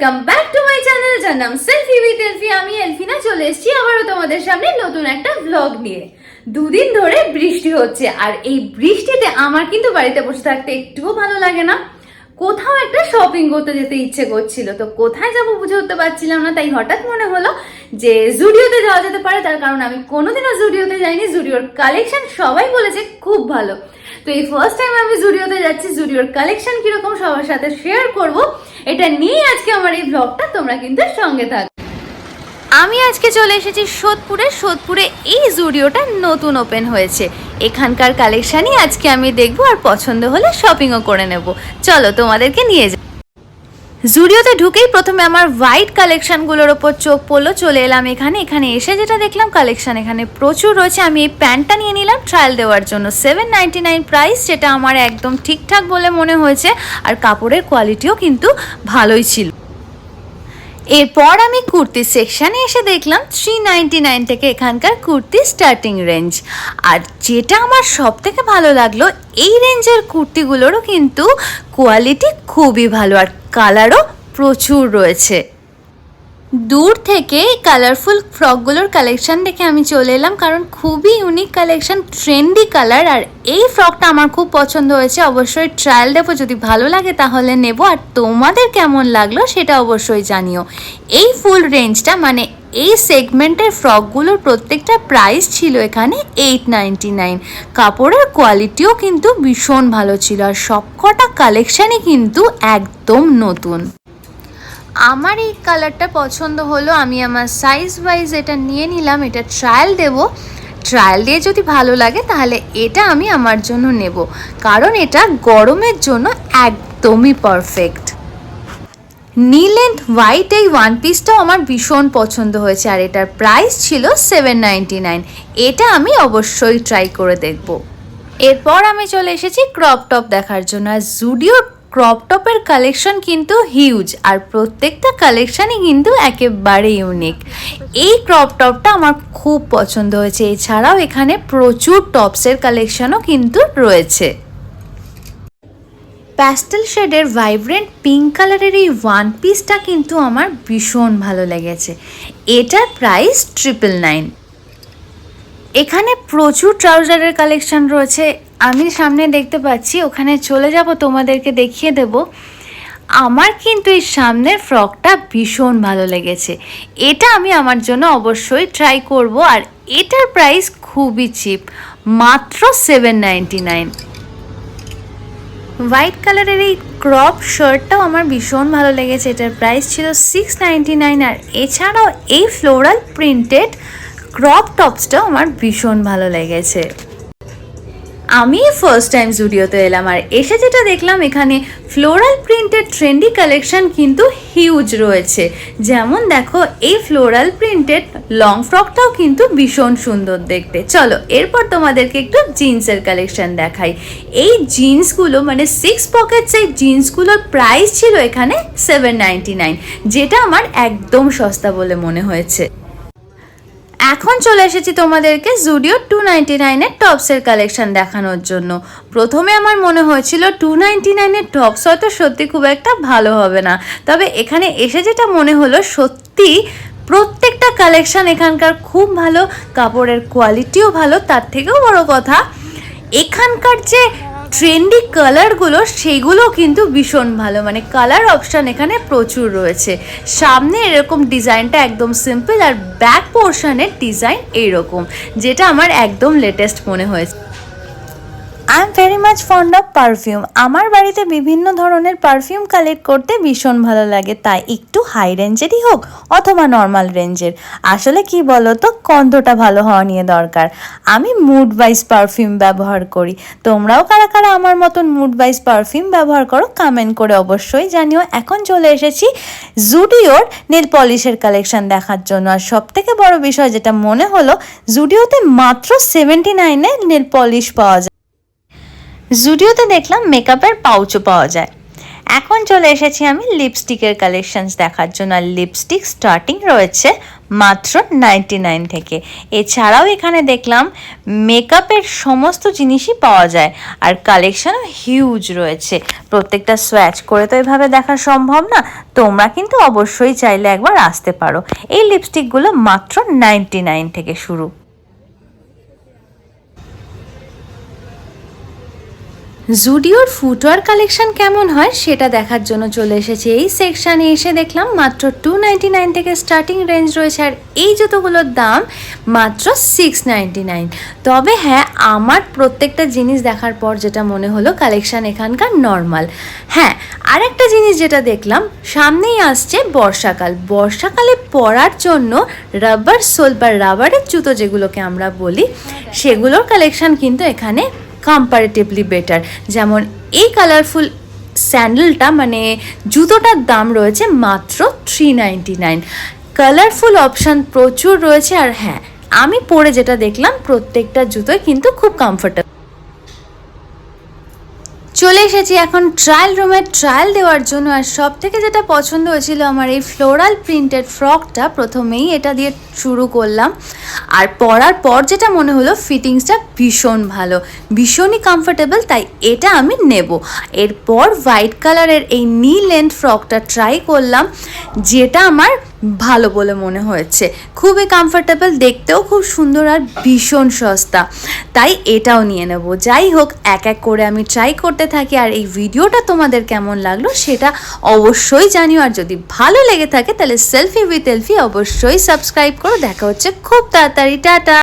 Welcome back to my channel, যার নাম selfie with এলফি। আমি এলফিনা চলে এসেছি আবারও তোমাদের সামনে নতুন একটা ব্লগ নিয়ে। দুদিন ধরে বৃষ্টি হচ্ছে, আর এই বৃষ্টিতে আমার কিন্তু বাড়িতে বসে থাকতে একটুও ভালো লাগে না। কোথাও একটা শপিং করতে যেতে ইচ্ছে করছিল, তো কোথায় যাবো বুঝে উঠতে পারছিলাম না। তাই হঠাৎ মনে হলো যে জুডিওতে যাওয়া যেতে পারে, তার কারণ আমি কোনোদিনও জুডিওতে যাইনি। জুডিওর কালেকশন সবাই বলেছে খুব ভালো, তো এই ফার্স্ট টাইম আমি জুডিওতে যাচ্ছি। জুডিওর কালেকশন কিরকম সবার সাথে শেয়ার করব, এটা নিয়ে আজকে আমার এই ব্লগটা। তোমরা কিন্তু সঙ্গে থাক। আমি আজকে চলে এসেছি সোদপুরে এই জুডিওটা নতুন ওপেন হয়েছে। এখানকার কালেকশনই আজকে আমি দেখবো, আর পছন্দ হলে শপিংও করে নেব। চলো তোমাদেরকে নিয়ে যাই। জুডিওতে ঢুকেই প্রথমে আমার হোয়াইট কালেকশনগুলোর ওপর চোখ পড়লো। চলে এলাম এখানে এসে যেটা দেখলাম কালেকশন এখানে প্রচুর রয়েছে। আমি এই প্যান্টটা নিয়ে নিলাম ট্রায়াল দেওয়ার জন্য। 799 প্রাইস, যেটা আমার একদম ঠিকঠাক বলে মনে হয়েছে, আর কাপড়ের কোয়ালিটিও কিন্তু ভালোই ছিল। এরপর আমি কুর্তি সেকশানে এসে দেখলাম 399 থেকে এখানকার কুর্তি স্টার্টিং রেঞ্জ। আর যেটা আমার সব থেকে ভালো লাগলো, এই রেঞ্জের কুর্তিগুলোরও কিন্তু কোয়ালিটি খুবই ভালো, আর কালারও প্রচুর রয়েছে। দূর থেকে কালারফুল ফ্রকগুলোর কালেকশন দেখে আমি চলে এলাম, কারণ খুবই ইউনিক কালেকশন, ট্রেন্ডি কালার। আর এই ফ্রকটা আমার খুব পছন্দ হয়েছে। অবশ্যই ট্রায়াল দেবো, যদি ভালো লাগে তাহলে নেব। আর তোমাদের কেমন লাগলো সেটা অবশ্যই জানিও। এই ফুল রেঞ্জটা মানে এই সেগমেন্টের ফ্রকগুলোর প্রত্যেকটা প্রাইস ছিল এখানে 899। কাপড়ের কোয়ালিটিও কিন্তু ভীষণ ভালো ছিল, আর সবকটা কালেকশানই কিন্তু একদম নতুন। আমার এই কালারটা পছন্দ হলো, আমি আমার সাইজ ওয়াইজ এটা নিয়ে নিলাম। এটা ট্রায়াল দেব, ট্রায়াল দিয়ে যদি ভালো লাগে তাহলে এটা আমি আমার জন্য নেব, কারণ এটা গরমের জন্য একদমই পারফেক্ট। নি লেন্থ হোয়াইট এই ওয়ান পিসটাও আমার ভীষণ পছন্দ হয়েছে, আর এটার প্রাইস ছিল 799। এটা আমি অবশ্যই ট্রাই করে দেখব। এরপর আমি চলে এসেছি ক্রপ টপ দেখার জন্য। আর জুডিওর ক্রপ টপের কালেকশন কিন্তু হিউজ, আর প্রত্যেকটা কালেকশানই কিন্তু একেবারে ইউনিক। এই ক্রপ টপটা আমার খুব পছন্দ হয়েছে। এছাড়াও এখানে প্রচুর টপসের কালেকশনও কিন্তু রয়েছে। প্যাস্টেল শেডের ভাইব্রেন্ট পিঙ্ক কালারের এই ওয়ান পিসটা কিন্তু আমার ভীষণ ভালো লেগেছে। এটার প্রাইস 999। এখানে প্রচুর ট্রাউজারের কালেকশন রয়েছে। আমি সামনে দেখতে পাচ্ছি, ওখানে চলে যাব, তোমাদেরকে দেখিয়ে দেব। আমার কিন্তু এই সামনের ফ্রকটা ভীষণ ভালো লেগেছে। এটা আমি আমার জন্য অবশ্যই ট্রাই করব, আর এটার প্রাইস খুবই চিপ, মাত্র 799। হোয়াইট কালারের এই ক্রপ শার্টটাও আমার ভীষণ ভালো লেগেছে। এটার প্রাইস ছিল 699। আর এছাড়াও এই ফ্লোরাল প্রিন্টেড ক্রপ টপসটাও আমার ভীষণ ভালো লেগেছে। আমি ফার্স্ট টাইম জুডিওতে এলাম, আর এসে যেটা দেখলাম এখানে ফ্লোরাল প্রিন্টেড ট্রেন্ডি কালেকশন কিন্তু হিউজ রয়েছে। যেমন দেখো, এই ফ্লোরাল প্রিন্টেড লং ফ্রকটাও কিন্তু ভীষণ সুন্দর দেখতে। চলো এরপর তোমাদেরকে একটু জিন্সের কালেকশন দেখাই। এই জিন্সগুলো মানে 6 পকেটস, এই জিন্সগুলোর প্রাইস ছিল এখানে 799, যেটা আমার একদম সস্তা বলে মনে হয়েছে। এখন চলে এসেছি তোমাদেরকে জুডিও 299-এর টপসের কালেকশন দেখানোর জন্য। প্রথমে আমার মনে হয়েছিল 299-এর টপস হয়তো সত্যি খুব একটা ভালো হবে না, তবে এখানে এসে যেটা মনে হলো, সত্যি প্রত্যেকটা কালেকশন এখানকার খুব ভালো, কাপড়ের কোয়ালিটিও ভালো। তার থেকেও বড় কথা, এখানকার যে ট্রেন্ডি কালারগুলো সেগুলো কিন্তু ভীষণ ভালো, মানে কালার অপশান এখানে প্রচুর রয়েছে। সামনে এরকম ডিজাইনটা একদম সিম্পল, আর ব্যাক পোর্শনের ডিজাইন এইরকম, যেটা আমার একদম লেটেস্ট মনে হয়েছে। I am very much fond of perfume. আমার বাড়িতে বিভিন্ন ধরনের পারফিউম কালেক্ট করতে ভীষণ ভালো লাগে, তাই একটু হাই রেঞ্জেরই হোক অথবা নর্মাল রেঞ্জের। আসলে কি বলো তো, গন্ধটা ভালো হওয়া নিয়ে দরকার। আমি মুড ওয়াইজ পারফিউম ব্যবহার করি। তোমরাও কারা কারা আমার মতন মুড ওয়াইজ পারফিউম ব্যবহার করো কমেন্ট করে অবশ্যই জানিও। এখন চলে এসেছি জুডিওর নেল পলিশের কালেকশন দেখার জন্য। আর সব থেকে বড় বিষয় যেটা মনে হলো, জুডিওতে মাত্র 79-এ নেল পলিশ পাওয়া যায়। জুডিওতে দেখলাম মেকআপের পাউচও পাওয়া যায়। এখন চলে এসেছি আমি লিপস্টিকের কালেকশনস দেখার জন্য। আর লিপস্টিক স্টার্টিং রয়েছে মাত্র 99 থেকে। এছাড়াও এখানে দেখলাম মেকআপের সমস্ত জিনিসই পাওয়া যায়, আর কালেকশনও হিউজ রয়েছে। প্রত্যেকটা সোয়াচ করে তো এভাবে দেখা সম্ভব না, তোমরা কিন্তু অবশ্যই চাইলে একবার আসতে পারো। এই লিপস্টিকগুলো মাত্র 99 থেকে শুরু। জুডিওর ফুটওয়্যার কালেকশন কেমন হয় সেটা দেখার জন্য চলে এসেছি এই সেকশানে। এসে দেখলাম মাত্র 299 থেকে স্টার্টিং রেঞ্জ রয়েছে, আর এই জুতোগুলোর দাম মাত্র 699। তবে হ্যাঁ, আমার প্রত্যেকটা জিনিস দেখার পর যেটা মনে হলো কালেকশন এখানকার নর্মাল। হ্যাঁ, আর একটা জিনিস যেটা দেখলাম, সামনেই আসছে বর্ষাকাল, বর্ষাকালে পরার জন্য রাবার সোল বা রাবারের জুতো যেগুলোকে আমরা বলি, সেগুলোর কালেকশন কিন্তু এখানে কম্পারেটিভলি বেটার। যেমন এই কালারফুল স্যান্ডেলটা মানে জুতোটার দাম রয়েছে মাত্র 399। কালারফুল অপশান প্রচুর রয়েছে, আর হ্যাঁ, আমি পরে যেটা দেখলাম প্রত্যেকটা জুতোই কিন্তু খুব কমফোর্টেবল। চলে এসেছি এখন ট্রায়াল রুমে ট্রায়াল দেওয়ার জন্য। আর সব থেকে যেটা পছন্দ হয়েছিল আমার এই ফ্লোরাল প্রিন্টেড ফ্রকটা, প্রথমেই এটা দিয়ে শুরু করলাম, আর পরার পর যেটা মনে হলো ফিটিংসটা ভীষণ ভালো, ভীষণই কমফোর্টেবল, তাই এটা আমি নেব। এরপর হোয়াইট কালারের এই নি লেন্থ ফ্রকটা ট্রাই করলাম, যেটা আমার ভালো বলে মনে হয়েছে, খুবই কমফোর্টেবল, দেখতেও খুব সুন্দর আর ভীষণ সস্তা, তাই এটাও নিয়ে নেব। যাই হোক, এক এক করে আমি ট্রাই করতে থাকি। আর এই ভিডিওটা তোমাদের কেমন লাগলো সেটা অবশ্যই জানিও, আর যদি ভালো লেগে থাকে তাহলে সেলফি উইথ এলফি অবশ্যই সাবস্ক্রাইব করো। দেখা হচ্ছে খুব তাড়াতাড়ি, টাটা।